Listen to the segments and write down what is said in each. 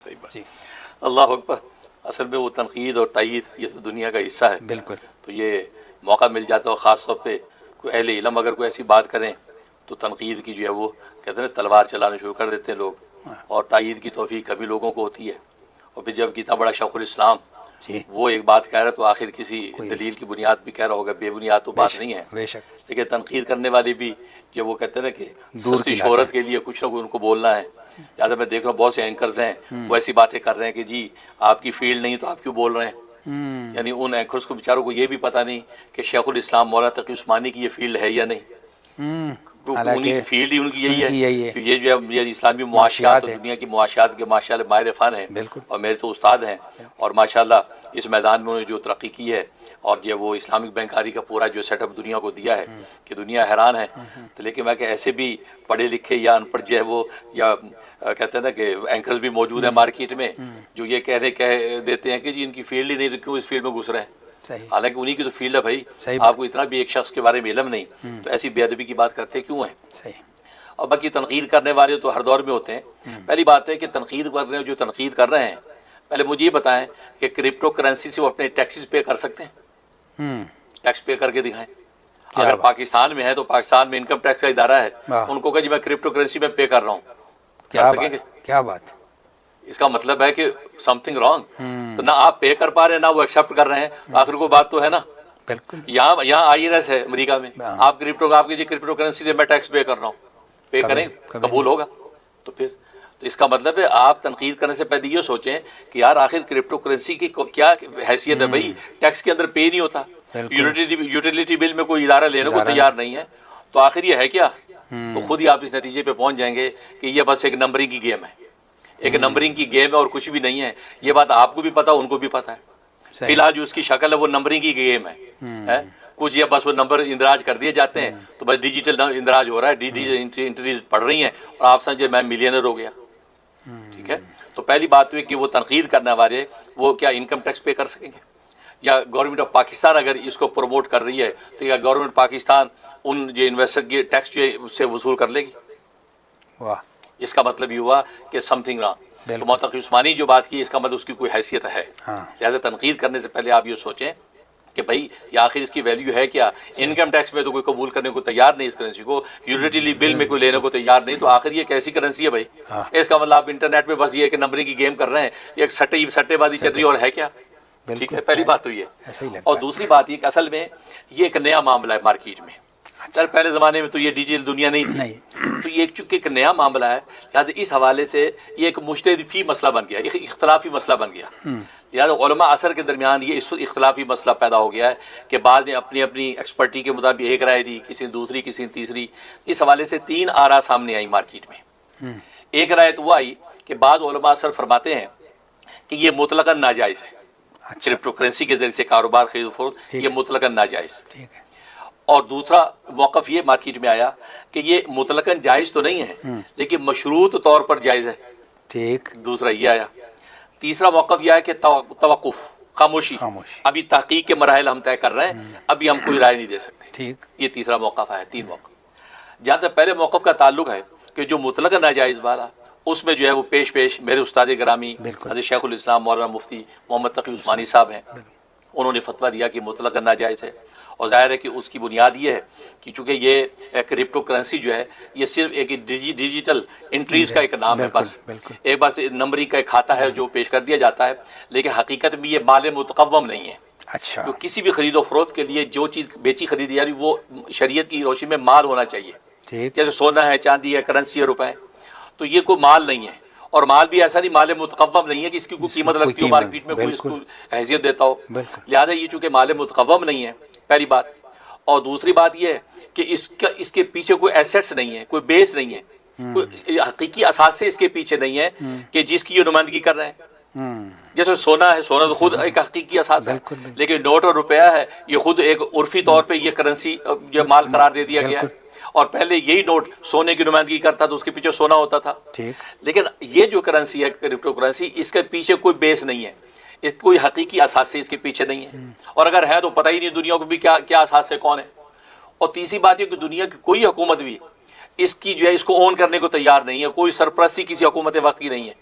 صحیح بات جی اللہ اکبر. اصل میں وہ تنقید اور تائید یہ تو دنیا کا حصہ ہے. بالکل. تو یہ موقع مل جاتا ہے، خاص طور پہ کوئی اہل علم اگر کوئی ایسی بات کریں تو تنقید کی جو ہے وہ کہتے ہیں تلوار چلانا شروع کر دیتے ہیں لوگ، اور تائید کی توفیق کبھی لوگوں کو ہوتی ہے. اور پھر جب اتنا بڑا شیخ الاسلام جی وہ ایک بات کہہ رہا ہے تو آخر کسی دلیل کی بنیاد بھی کہہ رہا ہوگا، بے بنیاد تو بات نہیں ہے. بے شک. لیکن تنقید کرنے والے بھی جو وہ کہتے ہیں نا کہ دور سستی کی بات شہرت ہے. کے لیے کچھ نہ کچھ ان کو بولنا ہے. لہٰذا میں دیکھ رہا ہوں بہت سے اینکرز ہیں وہ ایسی باتیں کر رہے ہیں کہ جی آپ کی فیلڈ نہیں تو آپ کیوں بول رہے ہیں. یعنی ان اینکرز کو بیچاروں کو یہ بھی پتہ نہیں کہ شیخ الاسلام مولانا تقی عثمانی کی یہ فیلڈ ہے یا نہیں. انہیں کی فیلڈ ہی ان کی یہی ہے کہ یہ جو ہے اسلامی معاشیات اور دنیا کی معاشیات کے ماشاء اللہ ماہر فن ہیں، اور میرے تو استاد ہیں، اور ماشاءاللہ اس میدان میں انہوں نے جو ترقی کی ہے اور جو وہ اسلامک بینکاری کا پورا جو سیٹ اپ دنیا کو دیا ہے کہ دنیا حیران ہے. تو لیکن میں کہ ایسے بھی پڑھے لکھے یا ان پڑھ جو ہے وہ یا کہتے ہیں نا کہ اینکرز بھی موجود ہیں مارکیٹ میں جو یہ کہہ دیتے ہیں کہ جی ان کی فیلڈ ہی نہیں تو کیوں اس فیلڈ میں گھس رہے ہیں. حالانکہ انہی کی تو فیلڈ ہے بھائی. آپ کو اتنا بھی ایک شخص کے بارے میں علم نہیں تو ایسی بے ادبی کی بات کرتے کیوں ہیں. اور باقی تنقید کرنے والے تو ہر دور میں ہوتے ہیں. پہلی بات ہے کہ تنقید کر رہے ہیں جو تنقید کر رہے ہیں، پہلے مجھے یہ بتائیں کہ کرپٹو کرنسی سے وہ اپنے ٹیکسز پے کر سکتے ہیں؟ ٹیکس پے کر کے دکھائیں. اگر پاکستان میں ہے تو پاکستان میں انکم ٹیکس کا ادارہ ہے، ان کو کہ جی میں کرپٹو کرنسی میں پے کر رہا ہوں، کر سکیں گے؟ کیا بات. اس کا مطلب ہے کہ سم تھنگ رانگ. تو نہ آپ پے کر پا رہے ہیں نہ وہ ایکسیپٹ کر رہے ہیں. آخر کو بات تو ہے نا. بالکل. یہاں IRS ہے امریکہ میں، آپ کی جی کرپٹو کرنسی سے میں ٹیکس پے کر رہا ہوں، پے کریں قبول ہوگا؟ تو پھر تو اس کا مطلب ہے آپ تنقید کرنے سے پہلے یہ سوچیں کہ یار آخر کرپٹو کرنسی کی کیا حیثیت ہے. بھائی ٹیکس کے اندر پے نہیں ہوتا، یوٹیلیٹی بل میں کوئی ادارہ لینے کو تیار نہیں ہے، تو آخر یہ ہے کیا؟ تو خود ہی آپ اس نتیجے پہ پہنچ جائیں گے کہ یہ بس ایک نمبرنگ کی گیم ہے. ایک نمبرنگ کی گیم ہے اور کچھ بھی نہیں ہے. یہ بات آپ کو بھی پتا ان کو بھی پتا ہے. فی الحال جو اس کی شکل ہے وہ نمبرنگ کی گیم ہے. کچھ یہ بس وہ نمبر اندراج کر دیے جاتے ہیں تو بس ڈیجیٹل اندراج ہو رہا ہے، ڈیجیٹل انٹریز پڑھ رہی ہیں اور آپ سمجھے میں ملینر ہو گیا. ٹھیک ہے. تو پہلی بات تو یہ کہ وہ تنقید کرنے والے وہ کیا انکم ٹیکس پے کر سکیں گے؟ یا گورنمنٹ آف پاکستان اگر اس کو پروموٹ کر رہی ہے تو کیا گورنمنٹ پاکستان ان جو انویسٹر کے ٹیکس جو ہے اس سے وصول کر لے گی؟ واہ. اس کا مطلب یہ ہوا کہ سم تھنگ رانگ. تو مولانا تقی عثمانی جو بات کی اس کا مطلب اس کی کوئی حیثیت ہے. لہٰذا تنقید کرنے سے پہلے آپ یہ سوچیں کہ بھائی یہ آخر اس کی ویلیو ہے کیا؟ انکم ٹیکس میں تو کوئی قبول کرنے کو تیار نہیں اس کرنسی کو، یوٹیلیٹی بل میں کوئی لینے کو تیار نہیں، تو آخر یہ کیسی کرنسی ہے بھائی؟ اس کا مطلب آپ انٹرنیٹ پہ بس یہ کہ نمبرنگ کی گیم کر رہے ہیں، ایک سٹے بازی چل رہی ہے اور ہے کیا؟ ٹھیک ہے. پہلی بات تو یہ. اور دوسری بات یہ کہ اصل میں یہ ایک نیا معاملہ ہے مارکیٹ میں. سر پہلے زمانے میں تو یہ ڈیجیٹل دنیا نہیں تھی، تو یہ چونکہ ایک نیا معاملہ ہے لہٰذا اس حوالے سے یہ ایک مجتہدی مسئلہ بن گیا، ایک اختلافی مسئلہ بن گیا. لہٰذا علماء عصر کے درمیان یہ اختلافی مسئلہ پیدا ہو گیا ہے کہ بعض نے اپنی ایکسپرٹی کے مطابق ایک رائے دی، کسی نے دوسری، کسی نے تیسری. اس حوالے سے 3 آراء سامنے آئی مارکیٹ میں. ایک رائے تو وہ آئی کہ بعض علماء عصر فرماتے ہیں کہ یہ مطلقاً ناجائز ہے. کرپٹو کرنسی کے ذریعے سے کاروبار خرید و فروخت یہ مطلقاً ناجائز. اور دوسرا موقف یہ مارکیٹ میں آیا کہ یہ مطلقاً جائز تو نہیں ہے لیکن مشروط طور پر جائز ہے. ٹھیک. دوسرا یہ آیا. تیسرا موقف یہ ہے کہ توقف، خاموشی، ابھی تحقیق کے مراحل ہم طے کر رہے ہیں، ابھی ہم کوئی رائے نہیں دے سکتے. ٹھیک. یہ تیسرا موقف ہے. 3 موقف. جہاں تک پہلے موقف کا تعلق ہے کہ جو مطلقاً ناجائز والا اس میں جو ہے وہ پیش میرے استاد گرامی حضرت شیخ الاسلام مولانا مفتی محمد تقی عثمانی صاحب ہیں. انہوں نے فتویٰ دیا کہ مطلقاً ناجائز ہے. اور ظاہر ہے کہ اس کی بنیاد یہ ہے کہ چونکہ یہ کرپٹو کرنسی جو ہے یہ صرف ایک ڈیجیٹل انٹریز کا ایک نام ہے. بس ایک بار سے نمبرنگ کا ایک کھاتا ہے جو پیش کر دیا جاتا ہے، لیکن حقیقت میں یہ مال متقوم نہیں ہے. اچھا. تو کسی بھی خرید و فروخت کے لیے جو چیز بیچی خریدی جا رہی وہ شریعت کی روشنی میں مال ہونا چاہیے. جیسے سونا ہے، چاندی ہے، کرنسی ہے، روپے، تو یہ کوئی مال نہیں ہے. اور مال بھی ایسا نہیں، مال متقوم نہیں ہے کہ اس کی کوئی قیمت لگتی ہو مارکیٹ میں، کوئی اس کو حیثیت دیتا ہو. لہٰذا یہ چونکہ مال متقوم نہیں ہے، پہلی بات. اور دوسری بات یہ ہے کہ اس کے پیچھے کوئی ایسیٹس نہیں ہے، کوئی بیس نہیں ہے، کوئی حقیقی اساس سے اس کے پیچھے نہیں ہے کہ جس کی یہ نمائندگی کر رہے ہیں. جیسے سونا ہے، سونا تو خود ایک حقیقی اساس ہے، لیکن نوٹ اور روپیہ ہے یہ خود ایک عرفی طور پہ یہ کرنسی یہ مال قرار دے دیا گیا ہے. اور پہلے یہی نوٹ سونے کی نمائندگی کرتا تو اس کے پیچھے سونا ہوتا تھا. لیکن یہ جو کرنسی ہے کرپٹو کرنسی، اس کے پیچھے کوئی بیس نہیں ہے، اس کوئی حقیقی اثاثے اس کے پیچھے نہیں ہے. اور اگر ہے تو پتہ ہی نہیں دنیا کو بھی کیا اثاثے کون ہے. اور تیسری بات یہ کہ دنیا کی کوئی حکومت بھی اس کی جو ہے اس کو اون کرنے کو تیار نہیں ہے. کوئی سرپرستی کسی حکومت وقت کی نہیں ہے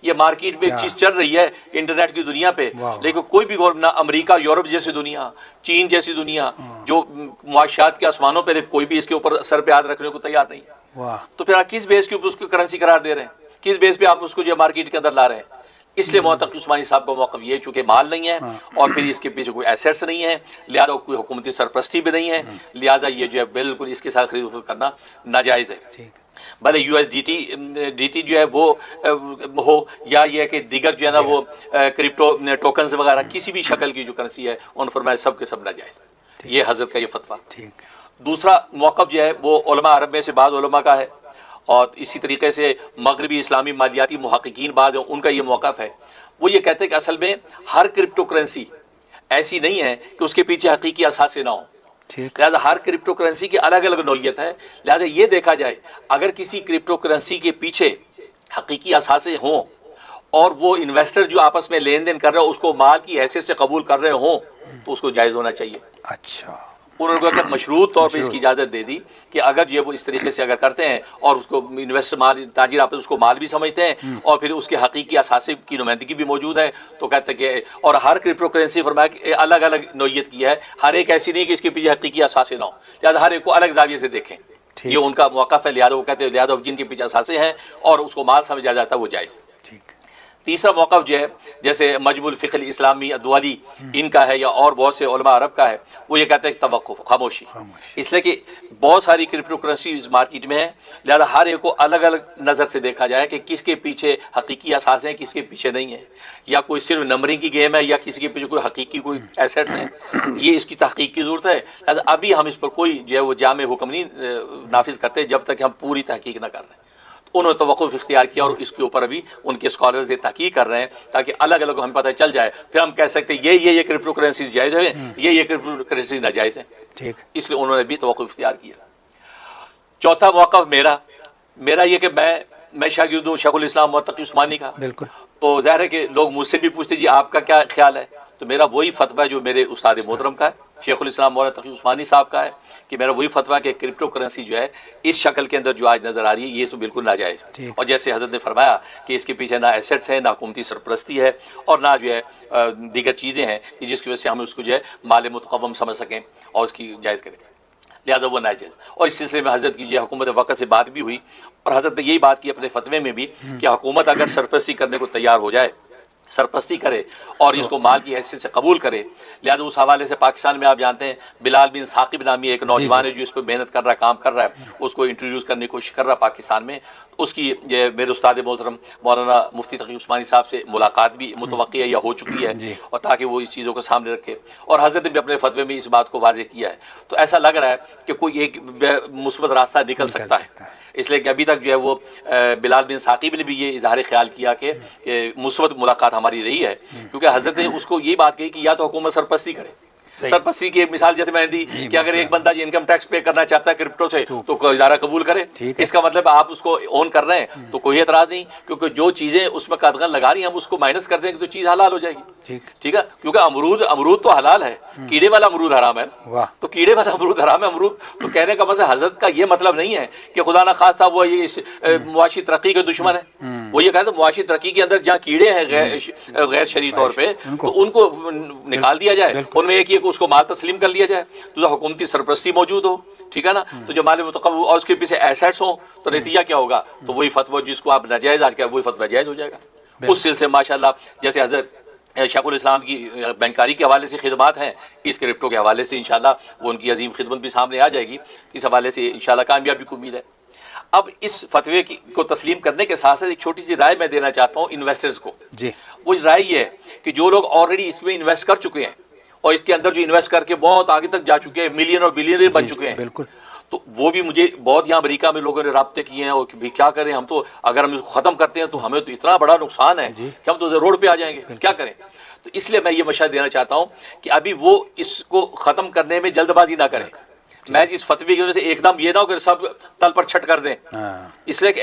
یہ مارکیٹ میں ایک چیز چل رہی ہے انٹرنیٹ کی دنیا پہ، لیکن کوئی بھی نہ امریکہ، یورپ جیسی دنیا، چین جیسی دنیا جو معاشیات کے آسمانوں پہ، کوئی بھی اس کے اوپر سر پہ ہاتھ رکھنے کو تیار نہیں. تو پھر آپ کس بیس کے اوپر اس کو کرنسی قرار دے رہے ہیں؟ کس بیس پہ آپ اس کو جو مارکیٹ کے اندر لا رہے ہیں؟ اس لیے مولانا تقی عثمانی صاحب کا موقف یہ ہے، چونکہ مال نہیں ہے اور پھر اس کے پیچھے کوئی ایسیٹس نہیں ہے، لہٰذا کوئی حکومتی سرپرستی بھی نہیں ہے، لہٰذا یہ جو ہے بالکل اس کے ساتھ خرید فروخت کرنا ناجائز ہے. بھلے یو ایس ڈی ٹی جو ہے وہ ہو، یا یہ کہ دیگر جو ہے نا وہ کرپٹو ٹوکنز وغیرہ کسی بھی شکل کی جو کرنسی ہے، ان فرمایا سب کے سب ناجائز. یہ حضرت کا یہ فتویٰ. دوسرا موقف جو ہے وہ علماء عرب میں سے بعض علماء کا ہے، اور اسی طریقے سے مغربی اسلامی مالیاتی محققین بعض ہیں، ان کا یہ موقف ہے. وہ یہ کہتے ہیں کہ اصل میں ہر کرپٹو کرنسی ایسی نہیں ہے کہ اس کے پیچھے حقیقی اثاثے نہ ہوں. لہٰذا ہر کرپٹو کرنسی کی الگ الگ نوعیت ہے. لہٰذا یہ دیکھا جائے اگر کسی کرپٹو کرنسی کے پیچھے حقیقی اثاثے ہوں اور وہ انویسٹر جو آپس میں لین دین کر رہے ہو اس کو مال کی حیثیت سے قبول کر رہے ہوں تو اس کو جائز ہونا چاہیے. اچھا، انہوں نے مشروط طور پہ اس کی اجازت دے دی کہ اگر یہ وہ اس طریقے سے اگر کرتے ہیں اور اس کو انویسٹر مال تاجر آپس اس کو مال بھی سمجھتے ہیں اور پھر اس کے حقیقی اثاثے کی نمائندگی بھی موجود ہے، تو کہتے ہیں کہ اور ہر کرپٹو کرنسی فرمایا کہ الگ الگ نوعیت کی ہے، ہر ایک ایسی نہیں کہ اس کے پیچھے حقیقی اثاثے نہ ہو، لہٰذا ہر ایک کو الگ زاویے سے دیکھیں. یہ ان کا موقف ہے. لہٰذا وہ کہتے ہیں لہٰذا جن کے پیچھے اثاثے ہیں اور اس کو مال سمجھا جاتا ہے وہ جائز. تیسرا موقف جو ہے جیسے مجموع الفقہ الاسلامی ادوالی ان کا ہے یا اور بہت سے علماء عرب کا ہے، وہ یہ کہتے ہیں توقف، خاموشی. اس لیے کہ بہت ساری کرپٹو کرنسی مارکیٹ میں ہے، لہذا ہر ایک کو الگ الگ نظر سے دیکھا جائے کہ کس کے پیچھے حقیقی اثاثے ہیں، کس کے پیچھے نہیں ہے، یا کوئی صرف نمبرنگ کی گیم ہے یا کسی کے پیچھے کوئی حقیقی کوئی ایسیٹس ہیں. یہ اس کی تحقیق کی ضرورت ہے. لہذا ابھی ہم اس پر کوئی جو ہے وہ جامع حکم نہیں نافذ کرتے جب تک ہم پوری تحقیق نہ کر رہے ہیں. انہوں نے توقف اختیار کیا اور اس کے اوپر ابھی ان کے اسکالرز یہ تحقیق کر رہے ہیں تاکہ الگ الگ ہمیں پتہ چل جائے، پھر ہم کہہ سکتے ہیں یہ کرپٹو کرنسیز جائز ہے، یہ کرپٹو کرنسیز ناجائز ہے. اس لیے انہوں نے بھی توقف اختیار کیا. چوتھا موقف میرا یہ کہ میں شاگرد ہوں شیخ الاسلام مولانا تقی عثمانی کا. بالکل. تو ظاہر ہے کہ لوگ مجھ سے بھی پوچھتے جی آپ کا کیا خیال ہے، تو میرا وہی فتویٰ جو میرے استاد محترم کا ہے شیخ الاسلام مولانا تقی عثمانی صاحب کا ہے کہ میرا وہی فتویٰ کہ کرپٹو کرنسی جو ہے اس شکل کے اندر جو آج نظر آ رہی ہے یہ تو بالکل ناجائز ہے. اور جیسے حضرت نے فرمایا کہ اس کے پیچھے نہ ایسیٹس ہیں، نہ حکومتی سرپرستی ہے، اور نہ جو ہے دیگر چیزیں ہیں کہ جس کی وجہ سے ہم اس کو جو ہے مال متقوم سمجھ سکیں اور اس کی جائز کریں، لہٰذا وہ ناجائز. اور اس سلسلے میں حضرت کی جو حکومت وقت سے بات بھی ہوئی اور حضرت نے یہی بات کی اپنے فتوے میں بھی کہ حکومت اگر سرپرستی کرنے کو تیار ہو جائے، سرپرستی کرے اور اس کو مال کی حیثیت سے قبول کرے، لہٰذا اس حوالے سے پاکستان میں آپ جانتے ہیں بلال بن ثاقب نامی ایک نوجوان ہے جو اس پہ محنت کر رہا ہے، کام کر رہا ہے، اس کو انٹروڈیوس کرنے کی کوشش کر رہا ہے پاکستان میں. اس کی میرے استاد محترم مولانا مفتی تقی عثمانی صاحب سے ملاقات بھی متوقع ہے یا ہو چکی ہے، اور تاکہ وہ اس چیزوں کو سامنے رکھے. اور حضرت نے بھی اپنے فتوے میں اس بات کو واضح کیا ہے. تو ایسا لگ رہا ہے کہ کوئی ایک مثبت راستہ نکل سکتا ہے. اس لیے کہ ابھی تک جو ہے وہ بلال بن ثاقب نے بھی یہ اظہار خیال کیا کہ مثبت ملاقات ہماری رہی ہے، کیونکہ حضرت نے اس کو یہ بات کہی کہ یا تو حکومت سرپرستی کرے. سرپرستی کی ایک مثال جیسے میں نے دی کہ اگر ایک بندہ انکم ٹیکس پے کرنا چاہتا ہے کرپٹو سے تو کوئی ادارہ قبول کرے. اس کا مطلب آپ اس کو اون کر رہے ہیں تو کوئی اعتراض نہیں، کیونکہ جو چیزیں اس میں قدغن لگا رہی ہیں ہم اس کو مائنس کر دیں گے تو چیز حلال ہو جائے گی. ٹھیک ہے، کیونکہ امرود تو حلال ہے، کیڑے والا امرود حرام ہے. تو کیڑے والا امرود حرام ہے. امرود تو کہنے کا مطلب حضرت کا یہ مطلب نہیں ہے کہ خدا نہ خواستہ وہ یہ معاشی ترقی کے دشمن ہے. وہ یہ کہتے ہیں معاشی ترقی کے اندر جہاں کیڑے ہیں غیر شرعی طور پہ تو ان کو نکال دیا جائے، ان میں ایک یہ کہ اس کو مال تسلیم کر لیا جائے، تو حکومتی سرپرستی موجود ہو. ٹھیک ہے نا. تو جو مال متقوم اور اس کے پیچھے ایسیٹس ہوں تو نتیجہ کیا ہوگا؟ تو وہی فتویٰ جس کو آپ ناجائز آج کیا وہی فتویٰ جائز ہو جائے گا. اس سلسلے میں ماشاء اللہ جیسے حضرت شیخ الاسلام کی بینکاری کے حوالے سے خدمات ہیں، اس کرپٹو کے حوالے سے انشاءاللہ وہ ان کی عظیم خدمت بھی سامنے آ جائے گی. اس حوالے سے انشاءاللہ کامیابی کی امید ہے. اب اس فتوے کو تسلیم کرنے کے ساتھ ساتھ ایک چھوٹی سی رائے میں دینا چاہتا ہوں انویسٹرز کو. وہ رائے یہ ہے کہ جو لوگ آلریڈی اس میں انویسٹ کر چکے ہیں اور اس کے اندر جو انویسٹ کر کے بہت آگے تک جا چکے ہیں، ملین اور بلینئر بن چکے ہیں، بالکل، تو وہ بھی مجھے بہت یہاں امریکہ میں لوگوں نے رابطے کیے ہیں اور کہ کیا کریں ہم تو اگر ہم اس کو ختم کرتے ہیں تو ہمیں تو اتنا بڑا نقصان ہے کہ ہم تو روڈ پہ آ جائیں گے، کیا کریں. تو اس لیے میں یہ مشورہ دینا چاہتا ہوں کہ ابھی وہ اس کو ختم کرنے میں جلد بازی نہ کریں. میں اس فتوی کی وجہ سے ایک دم یہ نہ ہو کہ سب تل پر چھٹ کر دیں. اس لیے کہ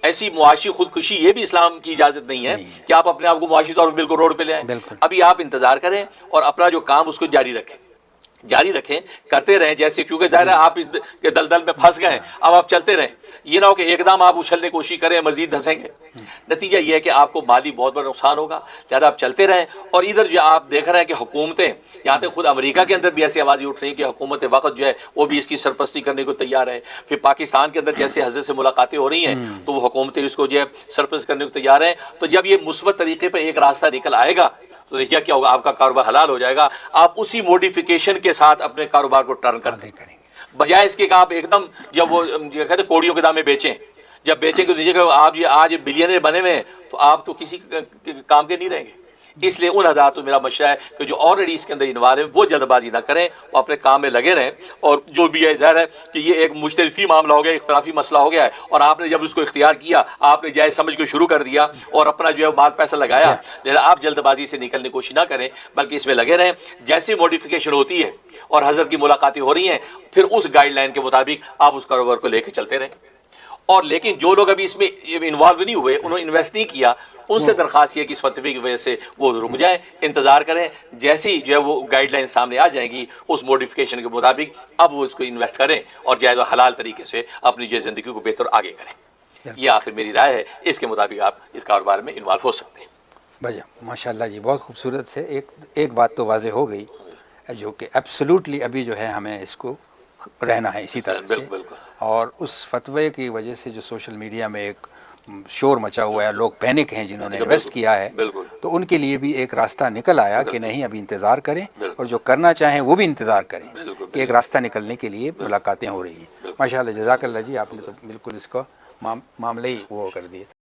ایسی معاشی خودکشی یہ بھی اسلام کی اجازت نہیں ہے کہ آپ اپنے آپ کو معاشی طور پر بالکل روڈ پہ لے آئیں. ابھی آپ انتظار کریں اور اپنا جو کام اس کو جاری رکھیں. جاری رکھیں, کرتے رہیں جیسے, کیونکہ ظاہر ہے آپ اس کے دلدل میں پھنس گئے ہیں, اب آپ چلتے رہیں. یہ نہ ہو کہ ایک دم آپ اچھلنے کی کوشش کریں, مزید دھنسیں گے. نتیجہ یہ ہے کہ آپ کو مالی بہت بڑا نقصان ہوگا. لہٰذا آپ چلتے رہیں. اور ادھر جو آپ دیکھ رہے ہیں کہ حکومتیں, یہاں تک خود امریکہ کے اندر بھی ایسی آوازیں اٹھ رہی ہیں کہ حکومت وقت جو ہے وہ بھی اس کی سرپرستی کرنے کو تیار ہے. پھر پاکستان کے اندر جیسے حضرت سے ملاقاتیں ہو رہی ہیں تو وہ حکومتیں اس کو جو ہے سرپرست کرنے کو تیار ہیں. تو جب یہ مثبت طریقے پہ ایک راستہ نکل آئے گا تو دیکھیے کیا ہوگا, آپ کا کاروبار حلال ہو جائے گا. آپ اسی موڈیفیکیشن کے ساتھ اپنے کاروبار کو ٹرن کر دیں, بجائے اس کے کہ آپ ایک دم جب وہ کہتے ہیں کوڑیوں کے دام میں بیچیں. جب بیچیں گے دیجیے کہ آپ یہ آج بلینئر بنے ہوئے ہیں تو آپ تو کسی کام کے نہیں رہیں گے. اس لیے ان حضرات کو میرا مشورہ ہے کہ جو آلریڈی اس کے اندر انوالو ہیں وہ جلد بازی نہ کریں, وہ اپنے کام میں لگے رہیں. اور جو بھی ہے ظاہر ہے کہ یہ ایک مجتہدی معاملہ ہو گیا, اختلافی مسئلہ ہو گیا ہے, اور آپ نے جب اس کو اختیار کیا, آپ نے جائز سمجھ کو شروع کر دیا اور اپنا جو ہے مال پیسہ لگایا. لہٰذا آپ جلد بازی سے نکلنے کی کوشش نہ کریں, بلکہ اس میں لگے رہیں. جیسی موڈیفیکیشن ہوتی ہے اور حضرت کی ملاقاتیں ہو رہی ہیں, پھر اس گائیڈ لائن کے مطابق آپ اس کاروبار کو لے کے چلتے رہیں. اور لیکن جو لوگ ابھی اس میں انوالو نہیں ہوئے, انہوں نے انویسٹ نہیں کیا, ان سے درخواست یہ کہ اس فتوی کی وجہ سے وہ رک جائیں, انتظار کریں. جیسی جو ہے وہ گائیڈ لائن سامنے آ جائیں گی اس موڈیفیکیشن کے مطابق اب وہ اس کو انویسٹ کریں اور جائز و حلال طریقے سے اپنی جو زندگی کو بہتر آگے کریں. یہ آخر میری رائے ہے, اس کے مطابق آپ اس کاروبار میں انوالو ہو سکتے ہیں. بھائی ماشاء اللہ جی, بہت خوبصورت سے ایک بات تو واضح ہو گئی, جو کہ ایبسلیوٹلی ابھی جو ہے ہمیں اس کو رہنا ہے اسی طرح سے. بالکل. اور اس فتوے کی وجہ سے جو سوشل میڈیا میں ایک شور مچا ہوا ہے, لوگ پینک ہیں جنہوں نے انویسٹ کیا ہے, تو ان کے لیے بھی ایک راستہ نکل آیا کہ نہیں ابھی انتظار کریں, اور جو کرنا چاہیں وہ بھی انتظار کریں کہ ایک راستہ نکلنے کے لیے ملاقاتیں ہو رہی ہیں. ماشاء اللہ, جزاک اللہ جی, آپ نے تو بالکل اس کو معاملے ہی وہ کر دیے.